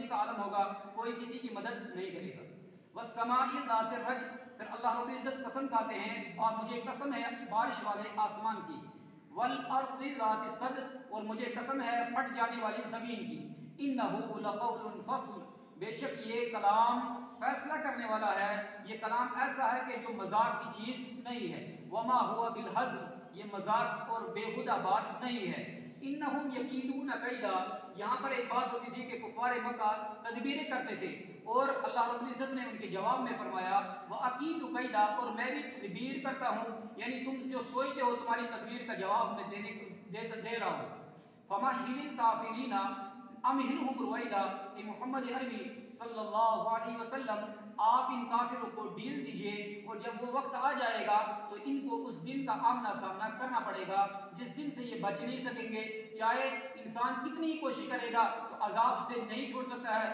کا عالم ہوگا، کوئی کسی کی مدد نہیں کرے گا۔ والسماء ذات الرجع، پھر اللہ رب العزت قسم کھاتے ہیں اور مجھے قسم ہے بارش والے آسمان کی۔ والارض ذات الصدع، اور مجھے قسم ہے پھٹ جانے والی زمین کی۔ انہ لقول فصل، بے شک یہ کلام فیصلہ کرنے والا ہے، یہ کلام ایسا ہے کہ جو مذاق کی چیز نہیں ہے۔ وما هو بالہزل، یہ مذاق اور بےہودہ بات نہیں ہے۔ انہم یکیدون کیدا، یہاں پر ایک بات ہوتی تھی کہ کفار مکہ تدبیریں کرتے تھے، اور اللہ رب العزت نے ان کے جواب میں فرمایا وَأَكِيدُ كَيْدًا، اور میں بھی تدبیر کرتا ہوں، یعنی تم جو سوچتے ہو تمہاری تدبیر کا جواب میں دے رہا ہوں۔ فَمَهِّلِ الْكَافِرِينَ أَمْهِلْهُمْ رُوَيْدًا، کہ محمد عربی صلی اللہ علیہ وسلم آپ ان کافروں کو ڈیل دیجئے، اور جب وہ وقت آ جائے گا تو ان کو اس دن کا آمنا سامنا کرنا پڑے گا جس دن سے یہ بچ نہیں سکیں گے، چاہے انسان کتنی ہی کوشش کرے گا تو عذاب سے نہیں چھوڑ سکتا ہے۔